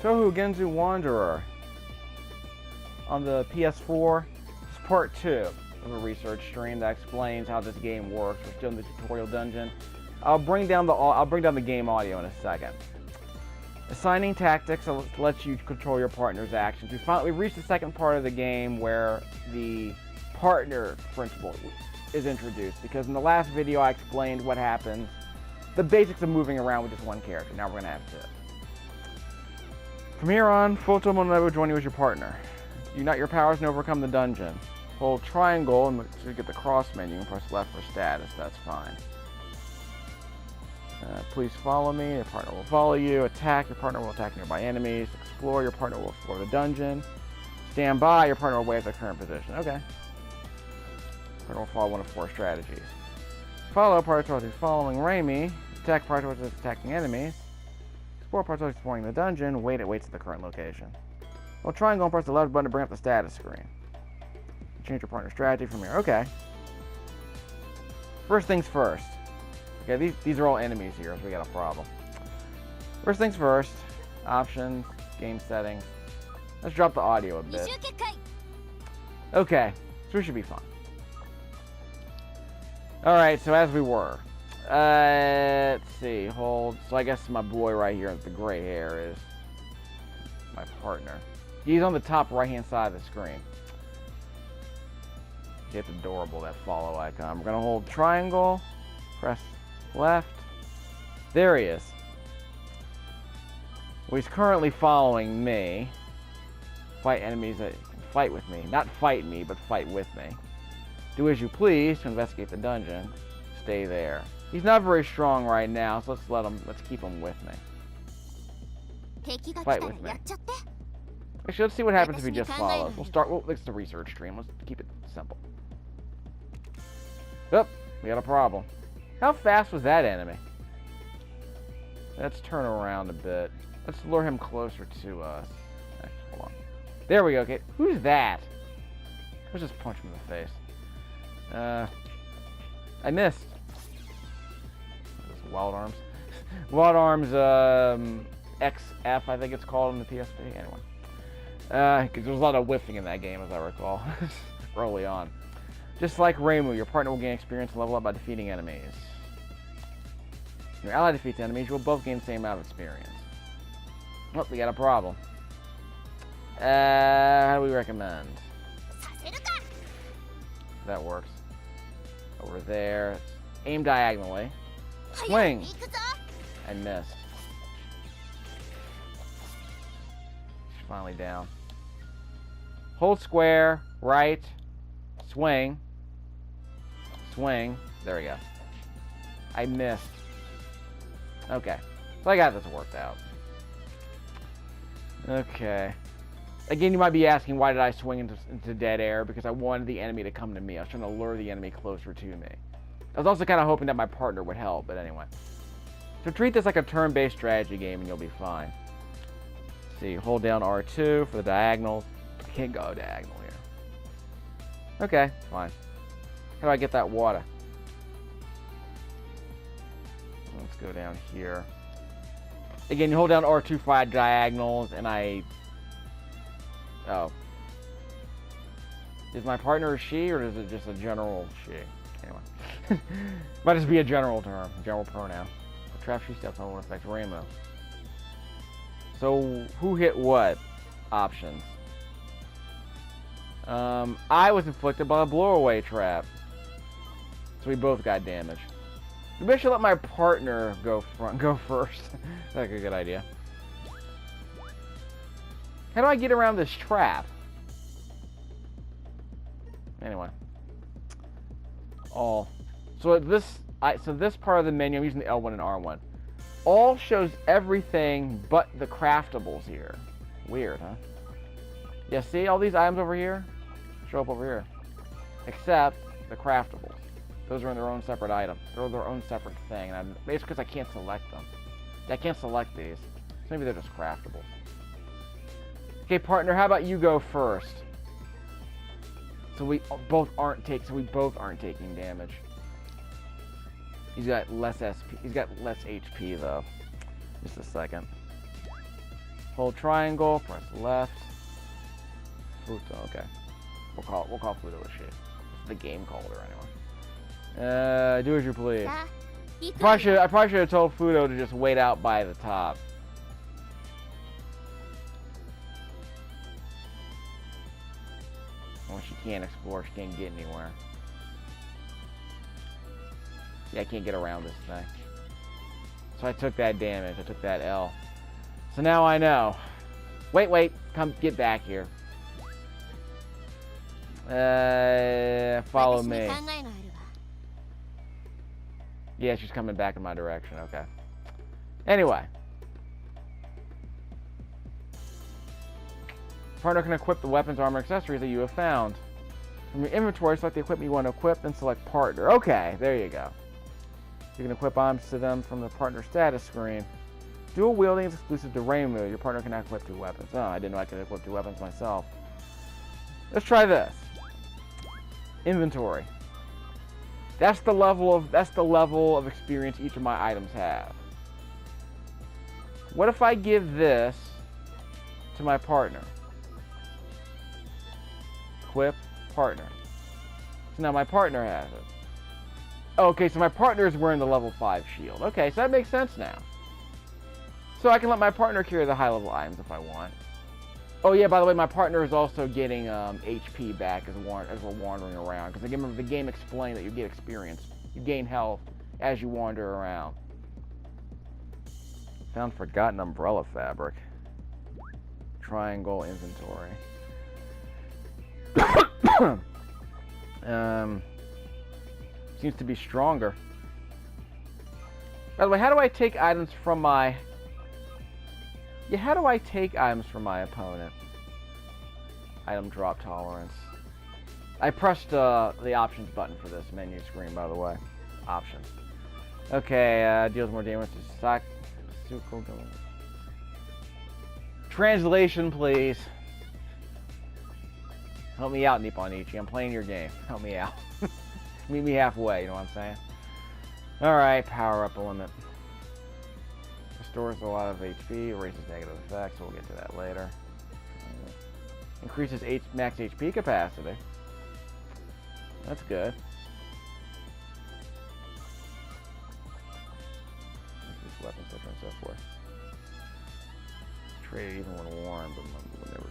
TOUHOU Genso Wanderer on the PS4. This is part 2 of a research stream that explains how this game works. We're still in the tutorial dungeon. I'll bring down the game audio in a second. Assigning tactics lets you control your partner's actions. We've reached the second part of the game where the partner principle is introduced, because in the last video I explained what happens, the basics of moving around with just one character. Now we're going to have two. From here on, Photomo will join you as your partner. Unite your powers and overcome the dungeon. Hold triangle to get the cross menu and press left for status. That's fine. Please follow me. Your partner will follow you. Attack. Your partner will attack nearby enemies. Explore. Your partner will explore the dungeon. Stand by. Your partner will wait at their current position. Okay. Partner will follow one of 4 strategies. Follow. Partner towards following Raimi. Attack. Partner towards attacking enemies. Explore. Partner towards exploring the dungeon. Wait. It waits at the current location. Hold triangle and press the left button to bring up the status screen. Change your partner's strategy from here. Okay. First things first. Okay, these are all enemies here, so we got a problem. First things first. Options, game settings. Let's drop the audio a bit. Okay, so we should be fine. Alright, so as we were. Let's see, hold. So I guess my boy right here with the gray hair is my partner. He's on the top right-hand side of the screen. It's adorable, that follow icon. We're going to hold triangle, press left. There he is. Well, he's currently following me. Fight enemies that fight with me. Not fight me, but fight with me. Do as you please to investigate the dungeon. Stay there. He's not very strong right now, so let's keep him with me. Fight with me. Actually, let's see what happens if he just follows. It's the research stream. Let's keep it simple. Oh, we got a problem. How fast was that enemy? Let's turn around a bit. Let's lure him closer to us. Actually, hold on. There we go. Okay, who's that? Let's just punch him in the face. I missed. Wild Arms. Wild Arms, XF, I think it's called in the PSP. Anyway. Because there was a lot of whiffing in that game, as I recall. Early on. Just like Reimu, your partner will gain experience and level up by defeating enemies. When your ally defeats enemies, you will both gain the same amount of experience. Oh, we got a problem. How do we recommend? That works. Over there. Aim diagonally. Swing! I missed. She's finally down. Hold square, right, swing. Swing. There we go. I missed. Okay. So I got this worked out. Okay. Again, you might be asking, why did I swing into dead air? Because I wanted the enemy to come to me. I was trying to lure the enemy closer to me. I was also kind of hoping that my partner would help, but anyway. So treat this like a turn-based strategy game and you'll be fine. Let's see, hold down R2 for the diagonals. I can't go diagonal here. Okay, fine. How do I get that water? Let's go down here. Again, you hold down R2 for diagonals, and oh. Is my partner a she, or is it just a general she? Anyway. Might just be a general term, general pronoun. The trap she steps on will affect Rainbow. So, who hit what? Options. I was inflicted by a blow-away trap. So we both got damage. Maybe I should let my partner go first. That's like a good idea. How do I get around this trap? Anyway. All. So this part of the menu, I'm using the L1 and R1. All shows everything but the craftables here. Weird, huh? Yeah, see all these items over here? Show up over here. Except the craftables. Those are in their own separate item. They're their own separate thing. And it's because I can't select them. I can't select these. So maybe they're just craftables. Okay, partner, how about you go first? So we both aren't taking damage. He's got less SP. He's got less HP though. Just a second. Hold triangle, press left. Futo, okay. We'll call Futo a she. The game called her anyway. Do as you please. I probably should have told Futo to just wait out by the top. Well, she can't explore, she can't get anywhere. Yeah, I can't get around this thing. So I took that damage, I took that L. So now I know. Wait, come get back here. Follow me. Yeah, she's coming back in my direction, okay. Anyway. Partner can equip the weapons, armor, accessories that you have found. From your inventory, select the equipment you want to equip, then select partner. Okay, there you go. You can equip items to them from the partner status screen. Dual wielding is exclusive to Reimu. Your partner cannot equip 2 weapons. Oh, I didn't know I could equip 2 weapons myself. Let's try this. Inventory. That's the level of experience each of my items have. What if I give this to my partner? Equip partner. So now my partner has it. Okay, so my partner is wearing the level 5 shield. Okay, so that makes sense now. So I can let my partner carry the high level items if I want. Oh yeah, by the way, my partner is also getting HP back as we're wandering around. Because the game explained that you get experience. You gain health as you wander around. Found forgotten umbrella fabric. Triangle inventory. Seems to be stronger. By the way, how do I take items from my... Yeah, how do I take items from my opponent? Item drop tolerance. I pressed the options button for this menu screen, by the way. Options. Okay, deals more damage to Sasuko. Translation, please. Help me out, Nipponichi. I'm playing your game. Help me out. Meet me halfway, you know what I'm saying? Alright, power up a limit. Restores a lot of HP, erases negative effects, so we'll get to that later. Increases max HP capacity. That's good. Increase weapons, etc. and so forth. Trade even when worn, but whatever.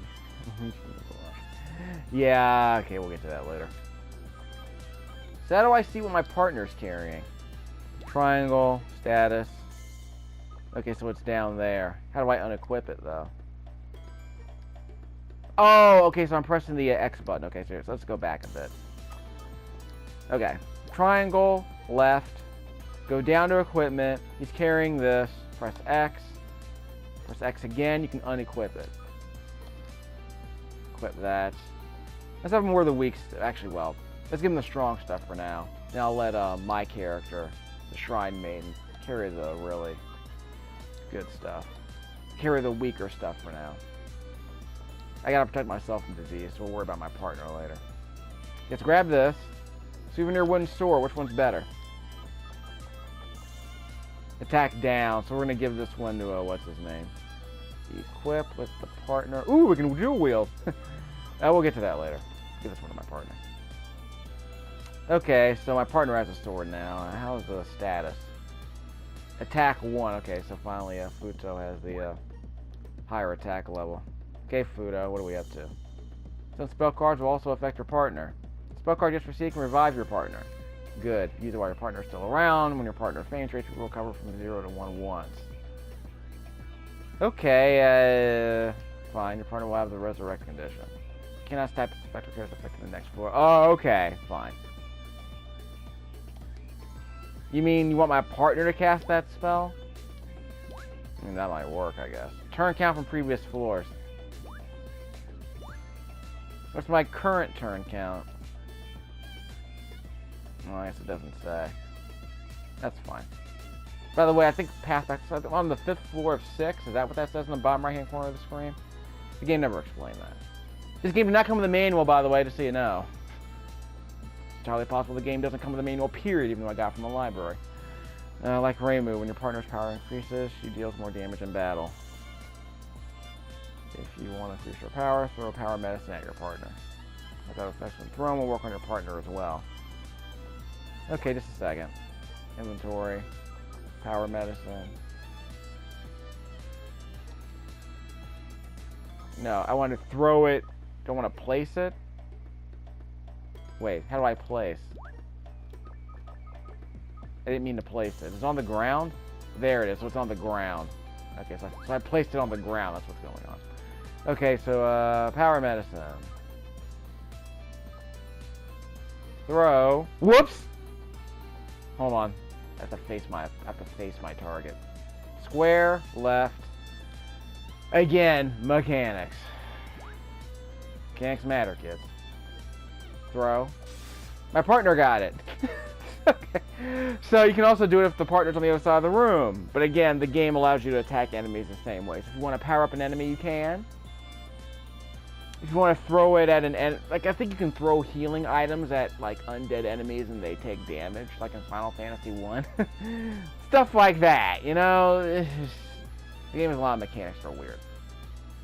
Yeah, okay, we'll get to that later. So how do I see what my partner's carrying? Triangle, status. Okay, so it's down there. How do I unequip it, though? Oh, okay, so I'm pressing the X button. Okay, so let's go back a bit. Okay, triangle, left. Go down to equipment. He's carrying this. Press X. Press X again. You can unequip it. Equip that. Let's have more of the weak stuff. Actually, well, let's give him the strong stuff for now. Then I'll let my character, the Shrine Maiden, carry the really good stuff. Carry the weaker stuff for now. I gotta protect myself from disease, so we'll worry about my partner later. Let's grab this. Souvenir wooden sword. Which one's better? Attack down. So we're gonna give this one to what's his name? Equip with the partner. Ooh, we can dual wield. We'll get to that later. Give this one to my partner. Okay, so my partner has a sword now. How's the status? Attack 1. Okay, so finally Futo has the higher attack level. Okay, Futo, what are we up to? Some spell cards will also affect your partner. Spell card just received can revive your partner. Good. Use it while your partner is still around. When your partner faints, HP will recover from 0 to 1 once. Okay, fine. Your partner will have the resurrect condition. Cannot type the spectral character affecting the next floor. Oh, okay, fine. You mean you want my partner to cast that spell? I mean, that might work, I guess. Turn count from previous floors. What's my current turn count? Well, I guess it doesn't say. That's fine. By the way, I think path back on the 5th floor of 6. Is that what that says in the bottom right-hand corner of the screen? The game never explained that. This game did not come with a manual, by the way, just so you know. It's entirely possible the game doesn't come with a manual, period, even though I got it from the library. Like Reimu, when your partner's power increases, she deals more damage in battle. If you want to increase your power, throw power medicine at your partner. If that effects when thrown will work on your partner as well. Okay, just a second. Inventory. Power medicine. No, I want to throw it. Don't want to place it. Wait, how do I place? I didn't mean to place it. It's on the ground? There it is, so it's on the ground. Okay, so I placed it on the ground. That's what's going on. Okay, so, power medicine. Throw. Whoops! Hold on. I have to face my target. Square, left. Again, mechanics. Mechanics matter, kids. Throw. My partner got it. Okay. So you can also do it if the partner's on the other side of the room. But again, the game allows you to attack enemies the same way. So if you want to power up an enemy, you can. If you want to throw it at an enemy, like I think you can throw healing items at like undead enemies and they take damage, like in Final Fantasy 1. Stuff like that, you know? The game has a lot of mechanics that are weird.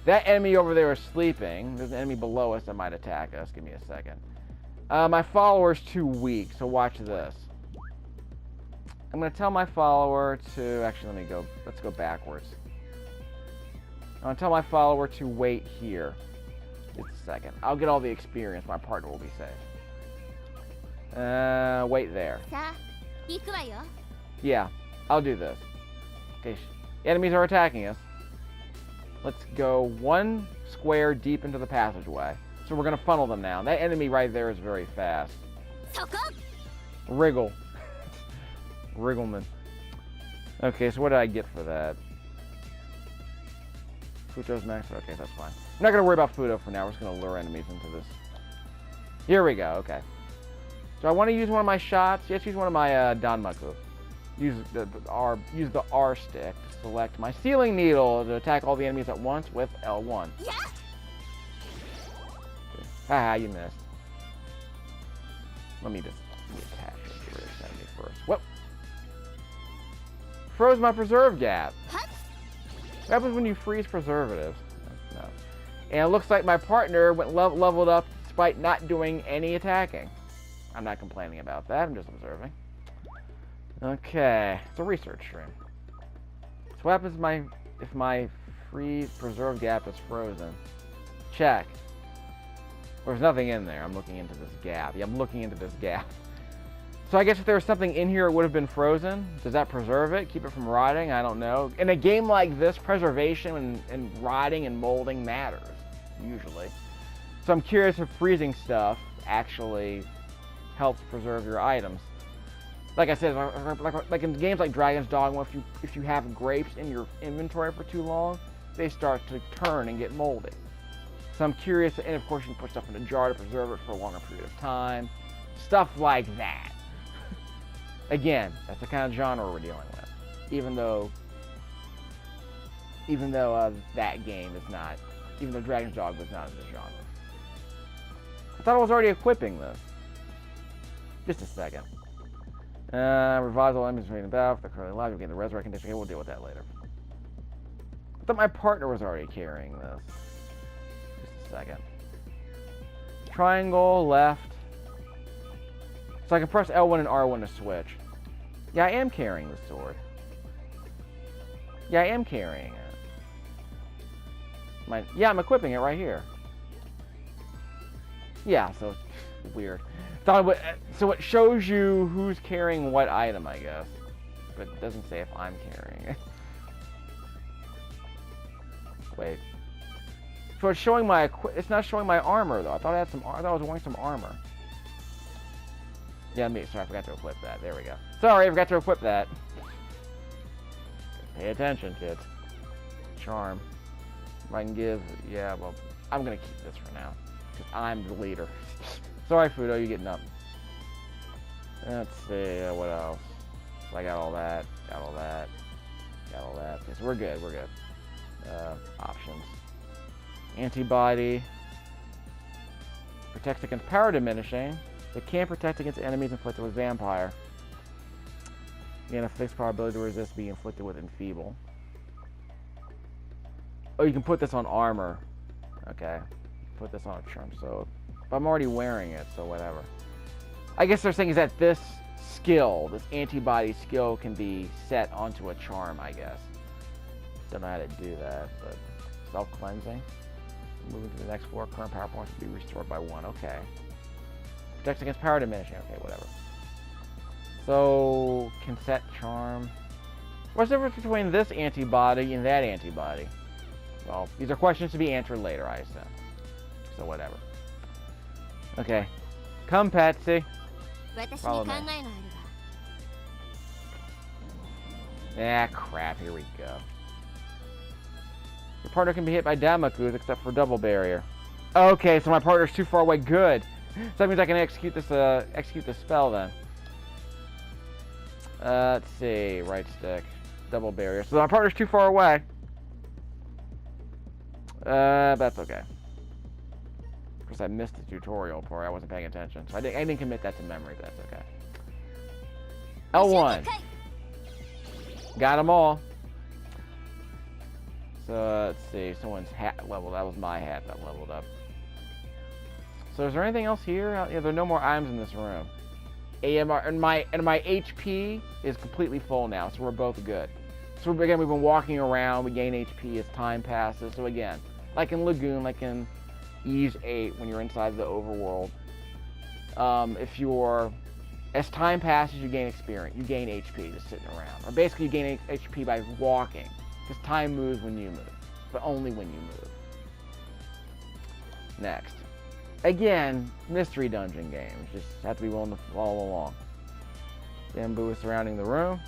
That enemy over there is sleeping. There's an enemy below us that might attack us. Give me a second. My follower's too weak, so watch this. I'm going to tell my follower to... Actually, let's go backwards. I'm going to tell my follower to wait here. Just a second. I'll get all the experience. My partner will be safe. Wait there. Yeah, I'll do this. Okay, enemies are attacking us. Let's go one square deep into the passageway. So we're going to funnel them now. That enemy right there is very fast. Wriggle. Wriggleman. Okay, so what did I get for that? Futo's max? Okay, that's fine. I'm not going to worry about Futo for now. We're just going to lure enemies into this. Here we go, okay. So I want to use one of my shots. Yes, use one of my Danmaku. Use the R stick to select my sealing needle to attack all the enemies at once with L1. Yeah. Okay. Haha, you missed. Let me just attack this enemy first. Whoop! Froze my preserve gap. What happens when you freeze preservatives? No. And it looks like my partner went leveled up despite not doing any attacking. I'm not complaining about that. I'm just observing. Okay, it's a research stream. So what happens if my freeze preserve gap is frozen? Check. There's nothing in there. I'm looking into this gap. Yeah, I'm looking into this gap. So I guess if there was something in here, it would have been frozen. Does that preserve it? Keep it from rotting? I don't know. In a game like this, preservation and rotting and molding matters, usually. So I'm curious if freezing stuff actually helps preserve your items. Like I said, like in games like Dragon's Dogma, if you have grapes in your inventory for too long, they start to turn and get moldy. So I'm curious, and of course you can put stuff in a jar to preserve it for a longer period of time. Stuff like that. Again, that's the kind of genre we're dealing with. Even though that game is not, even though Dragon's Dogma is not in this genre. I thought I was already equipping this. Just a second. Revives all enemies remaining battle. If they're currently alive, you gain the resurrect condition. Okay, we'll deal with that later. I thought my partner was already carrying this. Just a second. Triangle, left. So I can press L1 and R1 to switch. Yeah, I am carrying the sword. Yeah, I am carrying it. Yeah, I'm equipping it right here. Yeah, so it's weird. So it shows you who's carrying what item, I guess. But it doesn't say if I'm carrying it. Wait. So it's showing my it's not showing my armor though. I thought I was wearing some armor. Yeah, sorry, I forgot to equip that. There we go. Sorry, I forgot to equip that. Pay attention, kids. Charm. If I can give, yeah, well, I'm gonna keep this for now. Because I'm the leader. Sorry, Fudo, you're getting up. Let's see, what else? So I got all that, got all that, got all that. Okay, so we're good, we're good. Options. Antibody. Protects against power diminishing. It can protect against enemies inflicted with vampire. Gain a fixed probability to resist being inflicted with enfeeble. Oh, you can put this on armor. Okay. Put this on a charm, so I'm already wearing it, so whatever. I guess they're saying is that this skill, this antibody skill, can be set onto a charm, I guess. Don't know how to do that, but self-cleansing. Moving to the next floor, current power points will be restored by 1. Okay. Protects against power diminishing. Okay, whatever. So, can set charm. What's the difference between this antibody and that antibody? Well, these are questions to be answered later, I assume. So, whatever. Okay. Come, Patsy. Follow me. Ah, crap. Here we go. Your partner can be hit by Damakus except for double barrier. Okay, so my partner's too far away. Good. So that means I can execute this spell then. Let's see. Right stick. Double barrier. So my partner's too far away. That's okay. Of course, I missed the tutorial part. I wasn't paying attention. So I didn't commit that to memory, but that's okay. L1. Got them all. So, let's see. Someone's hat leveled. That was my hat that leveled up. So, is there anything else here? Yeah, there are no more items in this room. AMR and my HP is completely full now, so we're both good. So again, we've been walking around. We gain HP as time passes. So again, like in Lagoon, like in Ys 8, when you're inside the overworld, as time passes, you gain experience. You gain HP just sitting around, or basically you gain HP by walking. Because time moves when you move, but only when you move. Next. Again, mystery dungeon games. Just have to be willing to follow along. Bamboo is surrounding the room.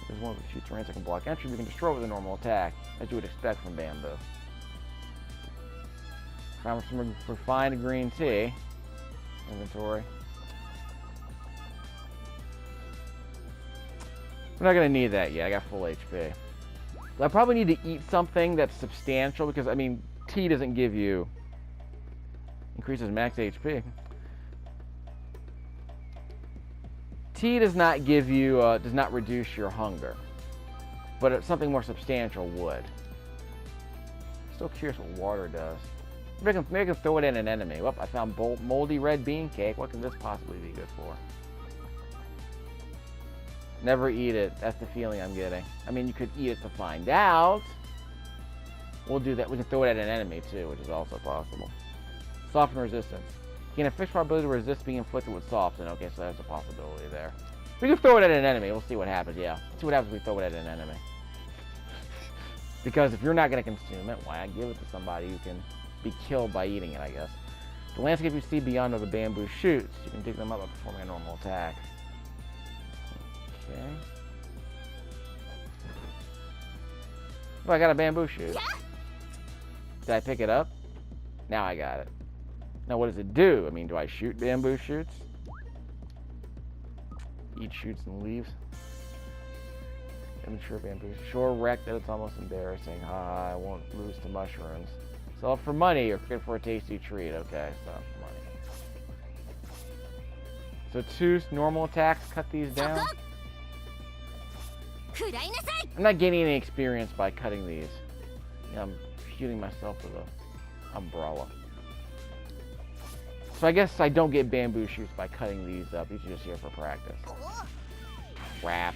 There's one of the few terrains that can block entry. You can destroy it with a normal attack, as you would expect from bamboo. Found some refined green tea. Inventory. We're not going to need that yet. I got full HP. I probably need to eat something that's substantial because, I mean, tea doesn't give you... Increases max HP. Tea does not give you... does not reduce your hunger. But something more substantial would. Still curious what water does. Maybe I can throw it at an enemy. Well, I found moldy red bean cake. What can this possibly be good for? Never eat it. That's the feeling I'm getting. I mean, you could eat it to find out. We'll do that. We can throw it at an enemy, too, which is also possible. Soften resistance. You can have fixed probability to resist being inflicted with soften. Okay, so there's a possibility there. We can throw it at an enemy. We'll see what happens, yeah. See what happens if we throw it at an enemy. Because if you're not going to consume it, why not give it to somebody who can be killed by eating it, I guess. The landscape you see beyond are the bamboo shoots. You can dig them up by performing a normal attack. Okay. Oh, I got a bamboo shoot. Did I pick it up? Now I got it. Now what does it do? I mean, do I shoot bamboo shoots? Eat shoots and leaves. Immature bamboo. Sure wrecked that it's almost embarrassing. I won't lose to mushrooms. Sell it for money or good for a tasty treat. Okay, so money. So 2 normal attacks, cut these down. I'm not gaining any experience by cutting these. Yeah, I'm shooting myself with an umbrella. So I guess I don't get bamboo shoots by cutting these up. These are just here for practice. Crap.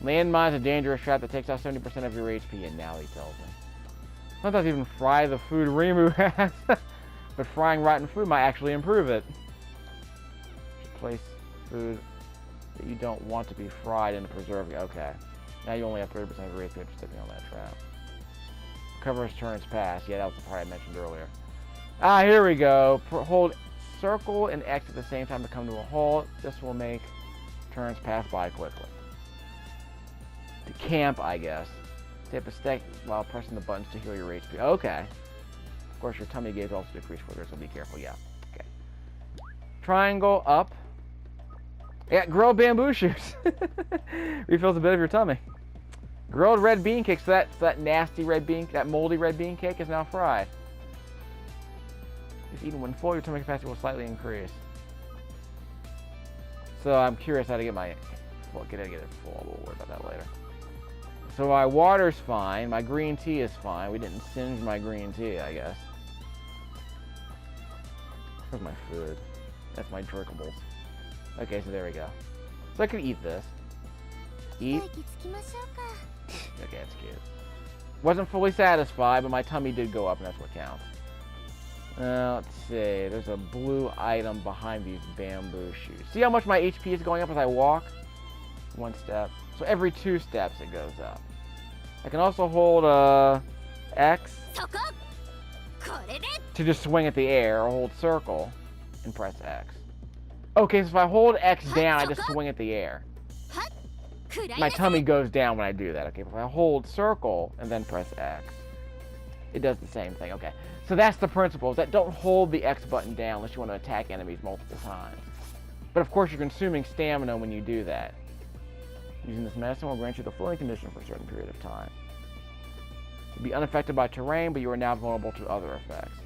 Landmine's a dangerous trap that takes out 70% of your HP, and now he tells me. Sometimes even fry the food Rimu has. But frying rotten food might actually improve it. Place food that you don't want to be fried in a preserve. Okay. Now you only have 30% of your HP after stepping on that trap. Covers turns pass. Yeah, that was the part I mentioned earlier. Ah, here we go. Hold circle and X at the same time to come to a halt. This will make turns pass by quickly. To camp, I guess. Tap a stick while pressing the buttons to heal your HP. Okay. Of course, your tummy gauge also decreases further, so be careful. Yeah. Okay. Triangle up. Yeah, grilled bamboo shoots. Refills a bit of your tummy. Grilled red bean cake. So that nasty red bean, that moldy red bean cake is now fried. If eaten when full, your tummy capacity will slightly increase. So I'm curious how to get my, well, get it full. We'll worry about that later. So my water's fine. My green tea is fine. We didn't singe my green tea, I guess. Where's my food? That's my drinkables. Okay, so there we go. So I could eat this. Eat. Okay, that's cute. Wasn't fully satisfied, but my tummy did go up, and that's what counts. Let's see. There's a blue item behind these bamboo shoots. See how much my HP is going up as I walk? 1 step. So every 2 steps it goes up. I can also hold X to just swing at the air, or hold circle and press X. Okay, so if I hold X down, I just swing at the air. My tummy goes down when I do that. Okay, if I hold circle and then press X, it does the same thing. Okay, so that's the principle, is that don't hold the X button down unless you want to attack enemies multiple times. But of course, you're consuming stamina when you do that. Using this medicine will grant you the floating condition for a certain period of time. You'll be unaffected by terrain, but you are now vulnerable to other effects.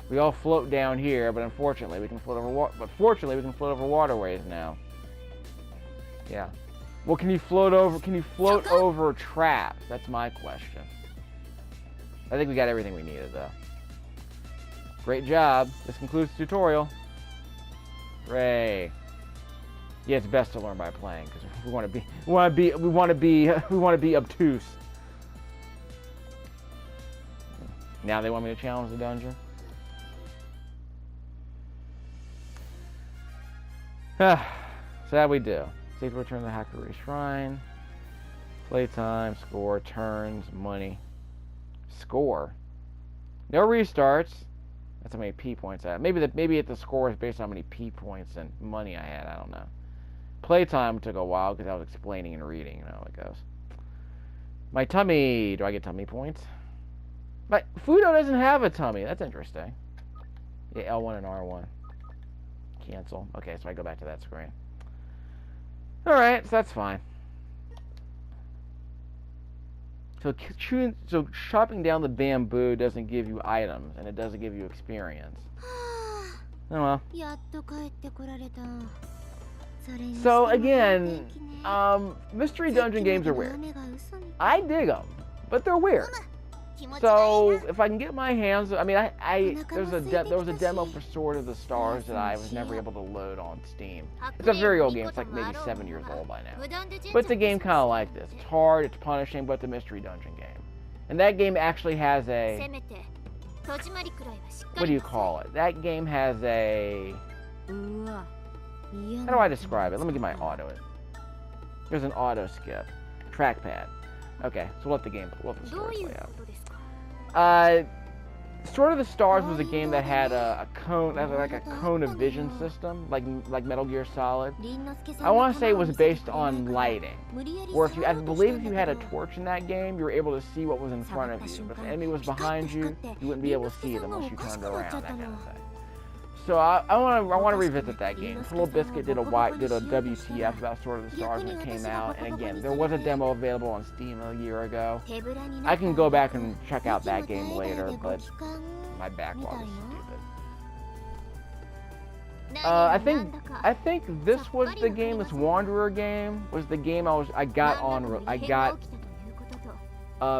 We all float down here, but unfortunately, we can float over fortunately, we can float over waterways now. Yeah. Well, can you float over traps? That's my question. I think we got everything we needed, though. Great job. This concludes the tutorial. Hooray. Yeah, it's best to learn by playing, because we want to be obtuse. Now they want me to challenge the dungeon. So that we do. Save to return to the Hakurei Shrine. Playtime, score, turns, money. Score. No restarts. That's how many P points I have. Maybe the score is based on how many P points and money I had. I don't know. Playtime took a while because I was explaining and reading. You know how it goes. My tummy. Do I get tummy points? My Fudo doesn't have a tummy. That's interesting. Yeah, L1 and R1. Cancel. Okay, so I go back to that screen. Alright, so that's fine. So chopping down the bamboo doesn't give you items, and it doesn't give you experience. Oh well. So again, mystery dungeon games are weird. I dig them, but they're weird. So if I can get my hands, I mean, there was a demo for Sword of the Stars that I was never able to load on Steam. It's a very old game. It's like maybe 7 years old by now. But it's a game kind of like this. It's hard, it's punishing, but it's a mystery dungeon game. And that game actually has a, what do you call it? That game has a, how do I describe it? Let me get my auto. There's an auto skip. Trackpad. Okay, so let the story play out. Sword of the Stars was a game that had a cone, like a cone of vision system, like Metal Gear Solid. I want to say it was based on lighting, where I believe if you had a torch in that game, you were able to see what was in front of you. But if the enemy was behind you, you wouldn't be able to see it unless you turned around, that kind of thing. So I want to revisit that game. Little Biscuit did a WTF about Sword of the Stars when it came out, and again, there was a demo available on Steam a year ago. I can go back and check out that game later, but my backlog is stupid. I think this was the game. This Wanderer game was the game I got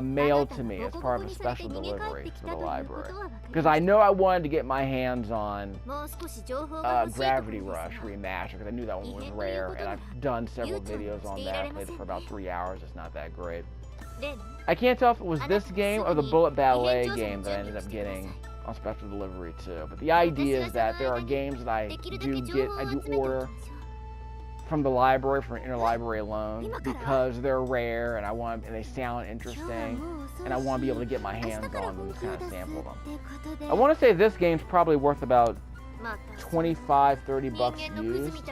mailed to me as part of a special delivery for the library. Because I know I wanted to get my hands on Gravity Rush Remaster, because I knew that one was rare, and I've done several videos on that. I played it for about 3 hours. It's not that great. I can't tell if it was this game or the Bullet Ballet game that I ended up getting on special delivery too. But the idea is that there are games that I do order from the library for an interlibrary loan because they're rare and they sound interesting, and I want to be able to get my hands on them and kind of sample them. I want to say this game's probably worth about $25-30 used.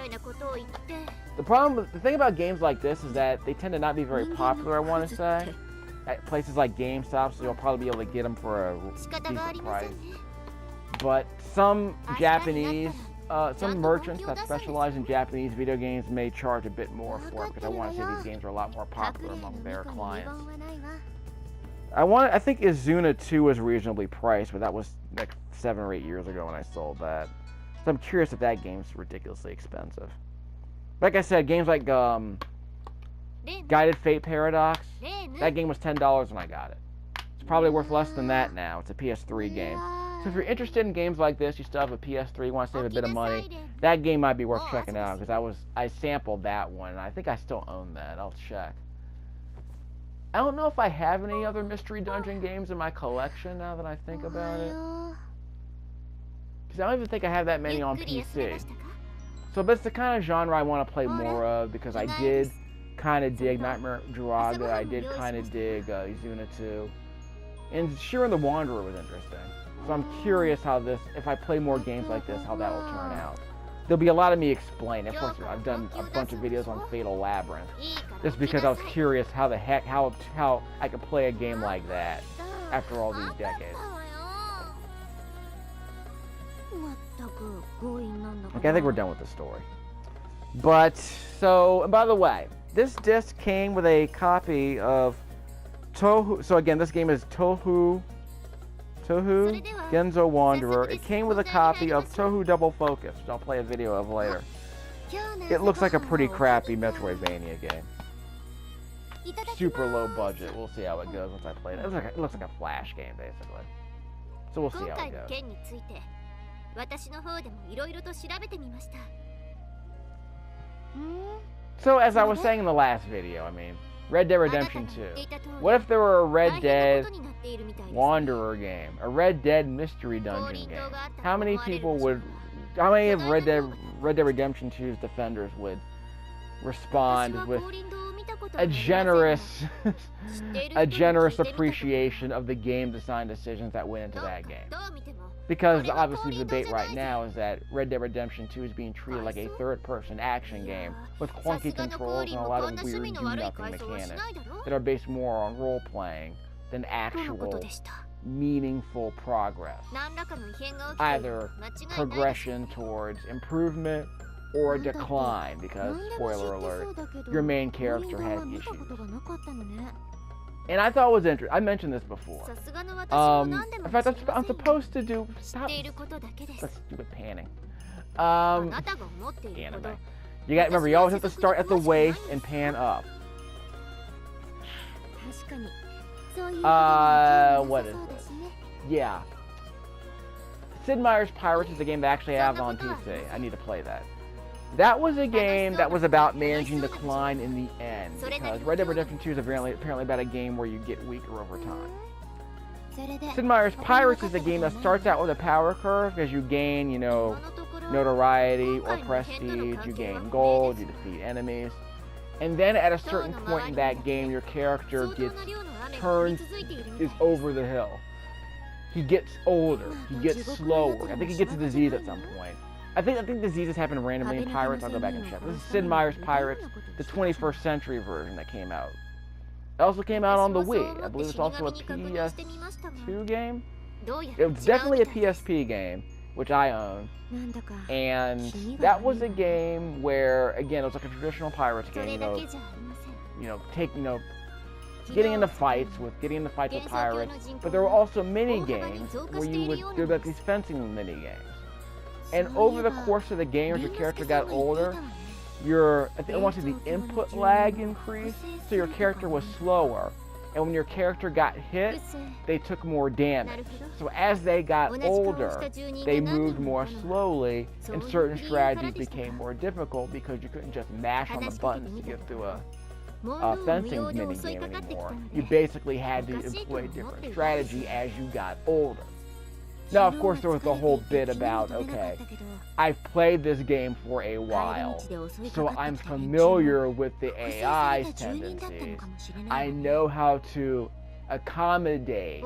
The thing about games like this is that they tend to not be very popular, I want to say, at places like GameStop, so you'll probably be able to get them for a decent price. But some some merchants that specialize in Japanese video games may charge a bit more for it, because I want to say these games are a lot more popular among their clients. I think Izuna 2 was reasonably priced, but that was like 7 or 8 years ago when I sold that. So I'm curious if that game's ridiculously expensive. Like I said, games like Guided Fate Paradox. That game was $10 when I got it. It's probably worth less than that now. It's a PS3 game. So if you're interested in games like this, you still have a PS3, you want to save a bit of money, that game might be worth checking out, because I sampled that one, and I think I still own that. I'll check. I don't know if I have any other Mystery Dungeon games in my collection now that I think about it. Because I don't even think I have that many on PC. So that's the kind of genre I want to play more of, because I did kind of dig Nightmare Draga, I did kind of dig Izuna 2, and Shiren the Wanderer was interesting. So I'm curious how this, if I play more games like this, how that will turn out. There'll be a lot of me explaining. Of course, I've done a bunch of videos on Fatal Labyrinth, just because I was curious how the heck, how I could play a game like that after all these decades. Okay, I think we're done with the story. But, so, and by the way, this disc came with a copy of TOUHOU. So again, this game is TOUHOU Genso Wanderer. It came with a copy of TOUHOU Double Focus, which I'll play a video of later. It looks like a pretty crappy Metroidvania game. Super low budget. We'll see how it goes once I play it. It looks like a Flash game, basically. So we'll see how it goes. So as I was saying in the last video, I mean, Red Dead Redemption 2. What if there were a Red Dead Wanderer game? A Red Dead Mystery Dungeon game? How many of Red Dead Redemption 2's defenders would respond with a generous appreciation of the game design decisions that went into that game? Because obviously the debate right now is that Red Dead Redemption 2 is being treated like a third-person action game with clunky controls and a lot of weird do-nothing mechanics that are based more on role-playing than actual meaningful progress. Either progression towards improvement or decline, because, spoiler alert, your main character has issues. And I thought it was interesting. I mentioned this before. In fact, I'm supposed to do... Stop. That's stupid panning. Anime. You got remember, you always have to start at the waist and pan up. What is this? Yeah. Sid Meier's Pirates is a game that I actually have on PC. I need to play that. That was a game that was about managing decline in the end, because Red Dead Redemption 2 is apparently about a game where you get weaker over time. Sid Meier's Pirates is a game that starts out with a power curve, because you gain, you know, notoriety or prestige, you gain gold, you defeat enemies, and then at a certain point in that game, your character is over the hill. He gets older, he gets slower. I think he gets a disease at some point. I think diseases happen randomly in Pirates. I'll go back and check. This is Sid Meier's Pirates, the 21st century version that came out. It also came out on the Wii. I believe it's also a PS2 game. It was definitely a PSP game, which I own. And that was a game where, again, it was like a traditional Pirates game. Getting into fights with pirates. But there were also mini games where there were these fencing mini games. And over the course of the game, as your character got older, I want to say the input lag increased, so your character was slower. And when your character got hit, they took more damage. So as they got older, they moved more slowly, and certain strategies became more difficult because you couldn't just mash on the buttons to get through a fencing minigame anymore. You basically had to employ a different strategy as you got older. Now, of course, there was the whole bit about, okay, I've played this game for a while, so I'm familiar with the AI's tendencies. I know how to accommodate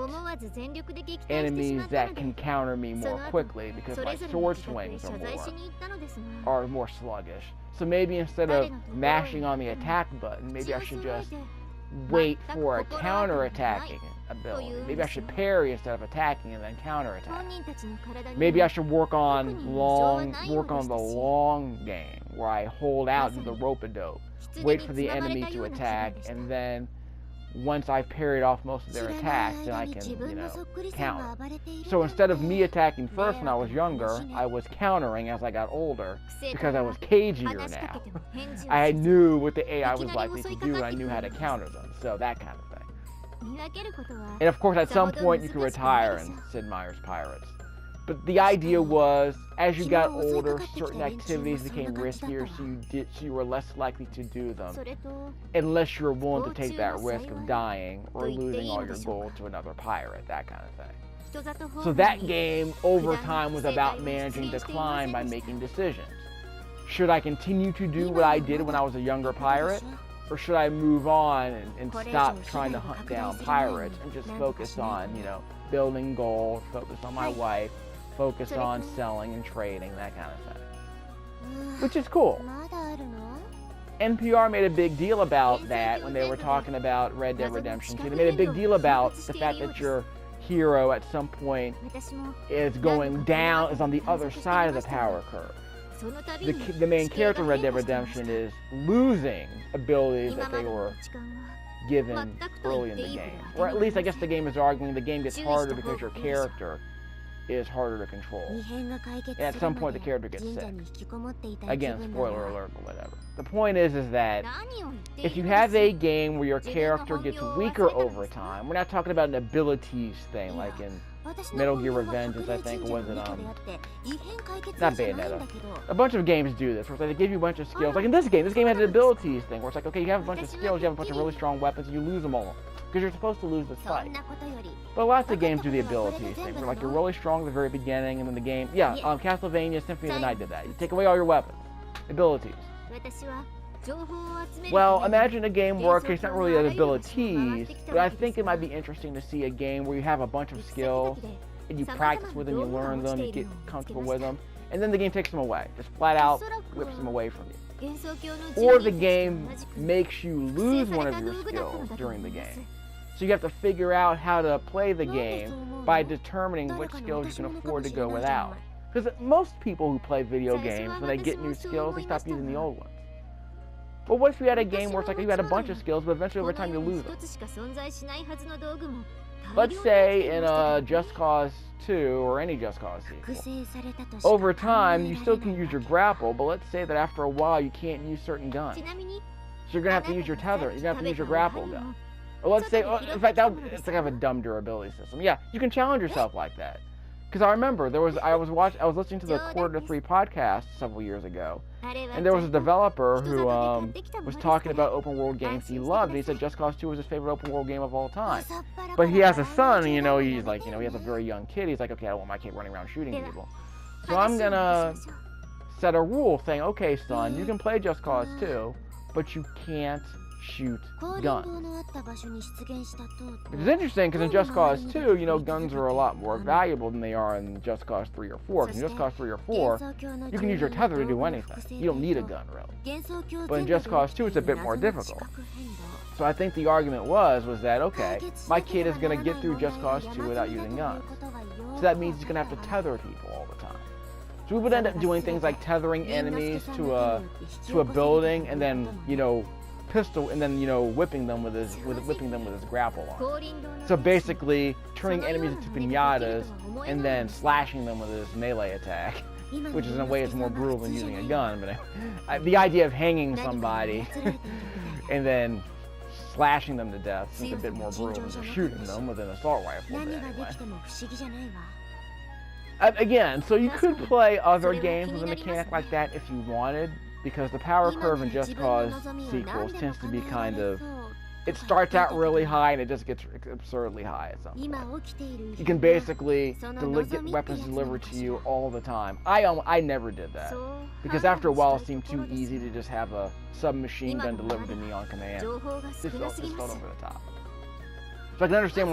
enemies that can counter me more quickly because my sword swings are more sluggish. So maybe instead of mashing on the attack button, maybe I should just wait for a counter-attacking ability. Maybe I should parry instead of attacking and then counterattack. Maybe I should work on the long game where I hold out in the rope-a-dope, wait for the enemy to attack, and then once I've parried off most of their attacks, then I can, counter. So instead of me attacking first when I was younger, I was countering as I got older, because I was cagier now. I knew what the AI was likely to do, and I knew how to counter them, so that kind of thing. And of course, at some point, you could retire in Sid Meier's Pirates. But the idea was, as you got older, certain activities became riskier, so you were less likely to do them, unless you were willing to take that risk of dying or losing all your gold to another pirate, that kind of thing. So that game, over time, was about managing decline by making decisions. Should I continue to do what I did when I was a younger pirate? Or should I move on and stop trying to hunt down pirates and just focus on, building gold, focus on my wife, focus on selling and trading, that kind of thing. Which is cool. NPR made a big deal about that when they were talking about Red Dead Redemption 2. They made a big deal about the fact that your hero at some point is going down, is on the other side of the power curve. The main character in Red Dead Redemption is losing abilities that they were given early in the game. Or at least I guess the game is arguing the game gets harder because your character is harder to control. And at some point the character gets sick. Again, spoiler alert, but whatever. The point is that if you have a game where your character gets weaker over time, we're not talking about an abilities thing like in Metal Gear Revengeance, I think, or was it, not Bayonetta. A bunch of games do this, where they give you a bunch of skills. Like in this game has an abilities thing, where it's like, okay, you have a bunch of skills, you have a bunch of really strong weapons, and you lose them all. Because you're supposed to lose this fight. But lots of games do the abilities thing, where like you're really strong at the very beginning, and then the game, Castlevania Symphony of the Night did that. You take away all your weapons. Abilities. Well, imagine a game where it's not really an abilities, but I think it might be interesting to see a game where you have a bunch of skills, and you practice with them, you learn them, you get comfortable with them, and then the game takes them away. Just flat out whips them away from you. Or the game makes you lose one of your skills during the game. So you have to figure out how to play the game by determining which skills you can afford to go without. Because most people who play video games, when they get new skills, they stop using the old ones. But what if you had a game where it's like you had a bunch of skills, but eventually over time you lose them? Let's say in a Just Cause 2 or any Just Cause sequel, over time you still can use your grapple, but let's say that after a while you can't use certain guns. So you're going to have to use your tether, you're going to have to use your grapple gun. Or let's say, in fact, it's like I have a dumb durability system. Yeah, you can challenge yourself like that. Because I remember I was listening to the Quarter to 3 podcast several years ago, and there was a developer who was talking about open world games he loved, and he said Just Cause 2 was his favorite open world game of all time. But he has a son, and he's like, he has a very young kid. He's like, okay, I don't want my kid running around shooting people, so I'm gonna set a rule saying, okay, son, you can play Just Cause 2, but you can't shoot guns. Which is interesting because in Just Cause 2, guns are a lot more valuable than they are in Just Cause 3 or 4. Because in Just Cause 3 or 4, you can use your tether to do anything. You don't need a gun, really. But in Just Cause 2, it's a bit more difficult. So I think the argument was that, okay, my kid is going to get through Just Cause 2 without using guns. So that means he's going to have to tether people all the time. So we would end up doing things like tethering enemies to a building and then, pistol and then whipping them with his grapple arm. So basically turning enemies into piñatas and then slashing them with his melee attack, which is in a way is more brutal than using a gun. But the idea of hanging somebody and then slashing them to death seems a bit more brutal than shooting them with an assault rifle. Anyway. Again, so you could play other games with a mechanic like that if you wanted, because the power curve in Just Cause sequels tends to be kind of, it starts out really high and it just gets absurdly high at some point. You can basically get weapons delivered to you all the time. I never did that, because after a while it seemed too easy to just have a submachine gun delivered to me on command. This felt over the top. So I can understand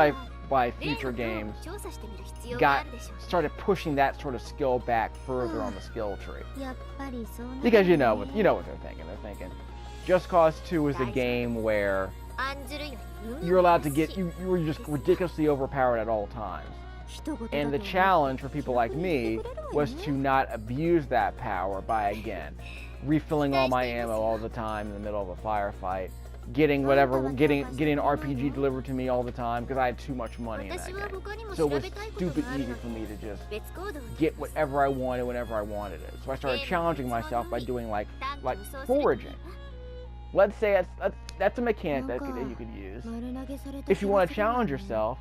why future games started pushing that sort of skill back further on the skill tree. Because you know what they're thinking. They're thinking Just Cause 2 is a game where you're allowed to you were just ridiculously overpowered at all times. And the challenge for people like me was to not abuse that power by, again, refilling all my ammo all the time in the middle of a firefight, getting an RPG delivered to me all the time because I had too much money in that game. So it was stupid easy for me to just get whatever I wanted whenever I wanted it. So I started challenging myself by doing like foraging. Let's say that's a mechanic that you could use. If you want to challenge yourself,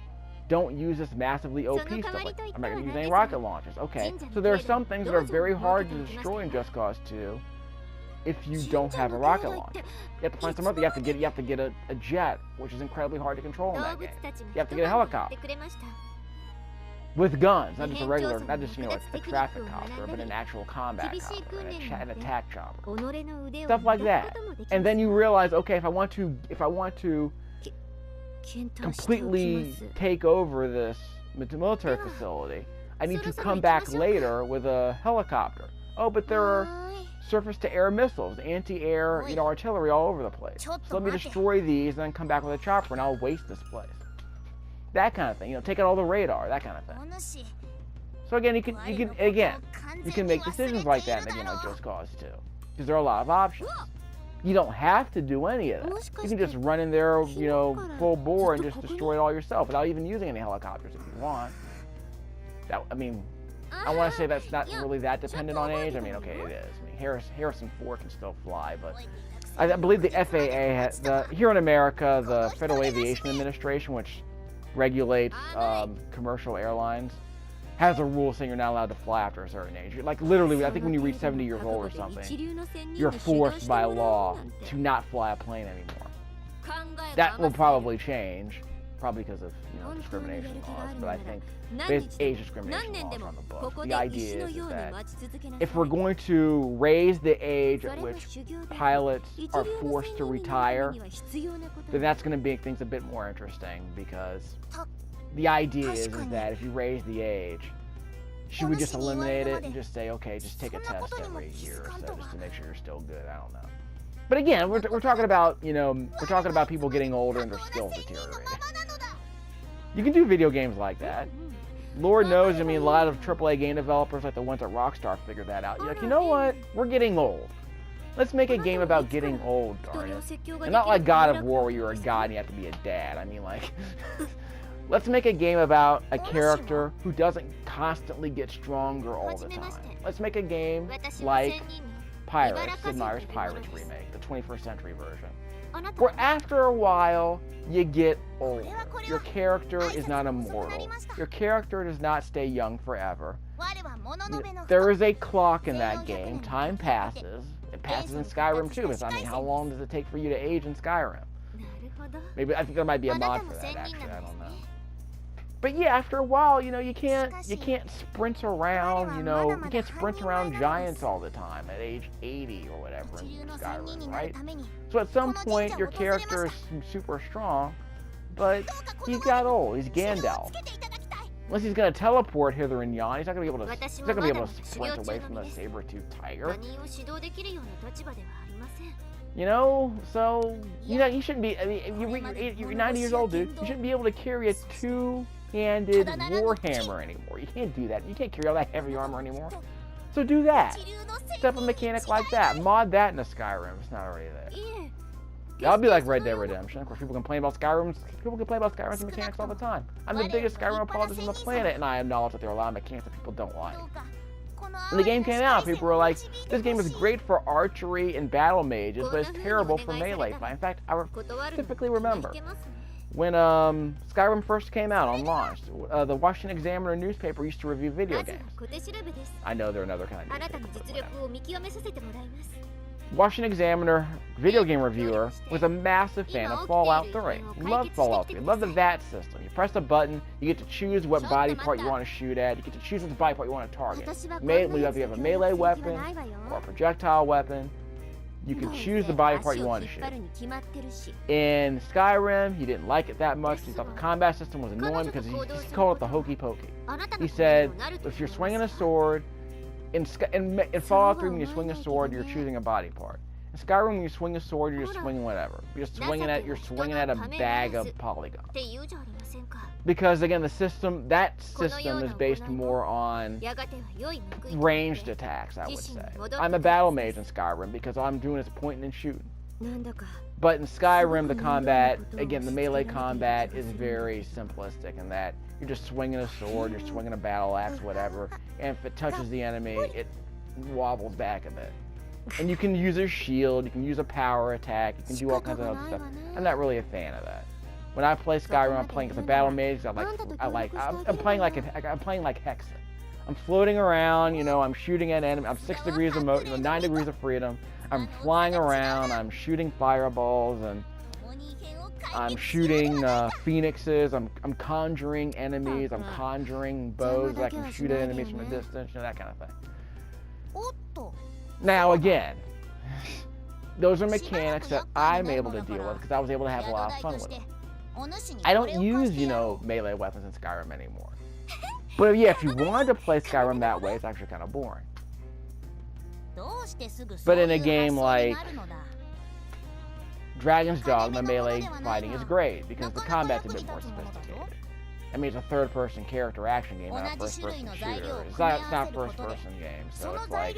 don't use this massively OP stuff. Like, I'm not going to use any rocket launchers. Okay, so there are some things that are very hard to destroy in Just Cause 2 if you don't have a rocket launcher. You have to find some other. You have to get a jet, which is incredibly hard to control in that game. You have to get a helicopter with guns, not just a regular, not just a traffic copter, but an actual combat copter, an attack chopper, stuff like that. And then you realize, okay, if I want to completely take over this military facility, I need to come back later with a helicopter. Oh, but there are surface-to-air missiles, anti-air, artillery all over the place. So let me destroy these and then come back with a chopper, and I'll waste this place. That kind of thing. Take out all the radar, that kind of thing. So again, you can make decisions like that in a game like Just Cause 2, because there are a lot of options. You don't have to do any of that. You can just run in there, full bore and just destroy it all yourself without even using any helicopters if you want. I want to say that's not really that dependent on age. Okay, it is. Harrison Ford can still fly, but I believe the FAA, here in America, the Federal Aviation Administration, which regulates commercial airlines, has a rule saying you're not allowed to fly after a certain age. Like literally, I think when you reach 70 years old or something, you're forced by law to not fly a plane anymore. That will probably change, probably because of discrimination laws, but I think there's age discrimination laws on the books. The idea is that if we're going to raise the age at which pilots are forced to retire, then that's going to make things a bit more interesting, because the idea is that if you raise the age, should we just eliminate it and just say, okay, just take a test every year or so just to make sure you're still good? I don't know. But again, we're talking about people getting older and their skills deteriorating. You can do video games like that. Lord knows, a lot of AAA game developers like the ones at Rockstar figured that out. You're like, you know what? We're getting old. Let's make a game about getting old, darn it. And not like God of War where you're a god and you have to be a dad. Let's make a game about a character who doesn't constantly get stronger all the time. Let's make a game like Pirates, Sid Meier's Pirates remake, the 21st century version, where after a while, you get old. Your character is not immortal. Your character does not stay young forever. There is a clock in that game. Time passes. It passes in Skyrim too, but how long does it take for you to age in Skyrim? Maybe, I think there might be a mod for that, actually. I don't know. But yeah, after a while, you can't sprint around, you can't sprint around giants all the time at age 80 or whatever in Skyrim, right? So at some point, your character is super strong, but he got old. He's Gandalf. Unless he's gonna teleport hither and yon, he's not gonna be able to sprint away from the saber-toothed tiger. So you shouldn't be. You're 90 years old, dude. You shouldn't be able to carry a two-handed warhammer anymore. You can't do that. You can't carry all that heavy armor anymore. So do that. Set up a mechanic like that. Mod that into Skyrim. It's not already there. That'll be like Red Dead Redemption. Of course, people complain about Skyrim's mechanics all the time. I'm the biggest Skyrim apologist on the planet, and I acknowledge that there are a lot of mechanics that people don't like. When the game came out, people were like, this game is great for archery and battle mages, but it's terrible for melee fight. In fact, I typically remember when Skyrim first came out on launch, the Washington Examiner newspaper used to review video games. I know they're another kind of newspaper. Washington Examiner video game reviewer was a massive fan of Fallout 3. Loved Fallout 3. Loved the VAT system. You press a button, you get to choose what body part you want to shoot at. You get to choose which body part you want to target. You have a melee weapon or a projectile weapon. You can choose the body part you want to shoot. In Skyrim, he didn't like it that much. He thought the combat system was annoying because he called it the hokey pokey. He said, if you're swinging a sword, in Fallout 3, when you swing a sword, you're choosing a body part. In Skyrim, when you swing a sword, you're just swinging whatever. You're swinging at a bag of polygons. Because again, that system is based more on ranged attacks, I would say. I'm a battle mage in Skyrim because all I'm doing is pointing and shooting. But in Skyrim, the combat, again, the melee combat is very simplistic in that you're just swinging a sword, you're swinging a battle axe, whatever, and if it touches the enemy, it wobbles back a bit. And you can use a shield, you can use a power attack, you can do all kinds of other stuff. I'm not really a fan of that. When I play Skyrim, I'm playing as a battle mage. I'm playing like Hexa. I'm floating around, you know, I'm shooting at enemies. I'm 6 degrees of 9 degrees of freedom. I'm flying around, I'm shooting fireballs, and I'm shooting phoenixes. I'm conjuring enemies. I'm conjuring bows that I can shoot at enemies from a distance, you know, that kind of thing. Now again, those are mechanics that I'm able to deal with because I was able to have a lot of fun with them. I don't use, you know, melee weapons in Skyrim anymore. But yeah, if you wanted to play Skyrim that way, it's actually kind of boring. But in a game like Dragon's Dogma, melee fighting is great because the combat's a bit more sophisticated. I mean, it's a third-person character action game, not a first-person shooter. It's not a first-person game, so it's like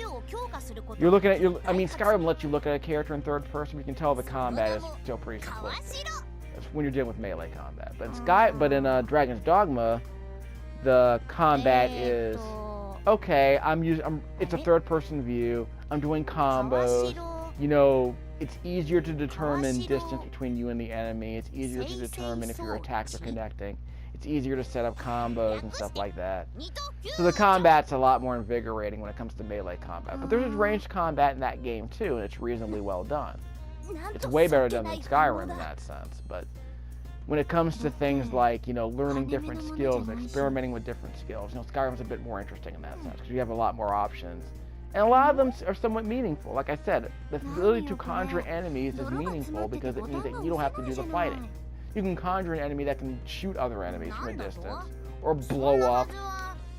you're looking at I mean, Skyrim lets you look at a character in third person, but you can tell the combat is still pretty simplistic. That's when you're dealing with melee combat. But in Dragon's Dogma, the combat is okay. It's a third-person view. I'm doing combos. You know, it's easier to determine distance between you and the enemy. It's easier to determine if your attacks are connecting. It's easier to set up combos and stuff like that. So the combat's a lot more invigorating when it comes to melee combat. But there's ranged combat in that game too, and it's reasonably well done. It's way better done than Skyrim in that sense. But when it comes to things like, you know, learning different skills and experimenting with different skills, you know, Skyrim's a bit more interesting in that sense because you have a lot more options. And a lot of them are somewhat meaningful. Like I said, the ability to conjure enemies is meaningful because it means that you don't have to do the fighting. You can conjure an enemy that can shoot other enemies from a distance, or blow up,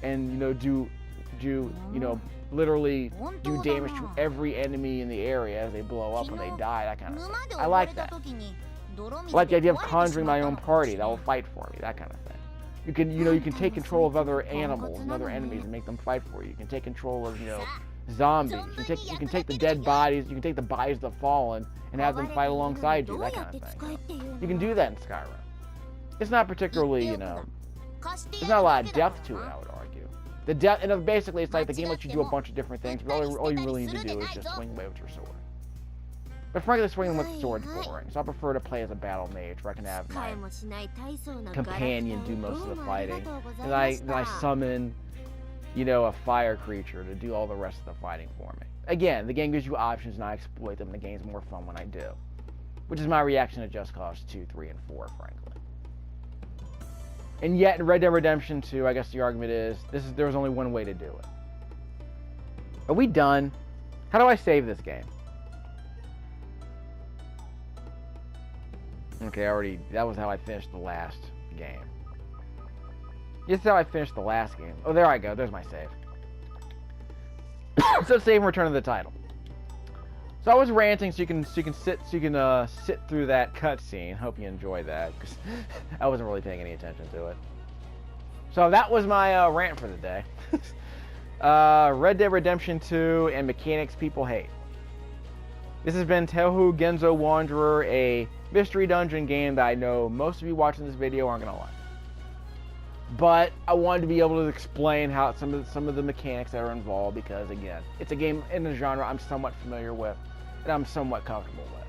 and, you know, literally do damage to every enemy in the area as they blow up and they die, that kind of thing. I like that. I like the idea of conjuring my own party that will fight for me, that kind of thing. You can, you know, you can take control of other animals and other enemies and make them fight for you. You can take control of, you know, zombies. You can take the dead bodies, you can take the bodies of the fallen and have them fight alongside you, that kind of thing. You know? You can do that in Skyrim. It's not particularly, you know, there's not a lot of depth to it, I would argue. The depth, and basically it's like the game lets you do a bunch of different things, but all you really need to do is just swing away with your sword. But frankly, swinging with the sword is boring, so I prefer to play as a battle mage where I can have my companion do most of the fighting, and I summon, you know, a fire creature to do all the rest of the fighting for me. Again, the game gives you options and I exploit them. The game's more fun when I do. Which is my reaction to Just Cause 2, 3, and 4, frankly. And yet, in Red Dead Redemption 2, I guess the argument is, there was only one way to do it. Are we done? How do I save this game? Okay, that was how I finished the last game. This is how I finished the last game. Oh, there I go. There's my save. So save and return to the title. So I was ranting, so you can sit through that cutscene. Hope you enjoyed that, because I wasn't really paying any attention to it. So that was my rant for the day. Red Dead Redemption 2 and mechanics people hate. This has been TOUHOU Genso Wanderer, a mystery dungeon game that I know most of you watching this video aren't gonna like. But I wanted to be able to explain how some of the mechanics that are involved because, again, it's a game in a genre I'm somewhat familiar with and I'm somewhat comfortable with.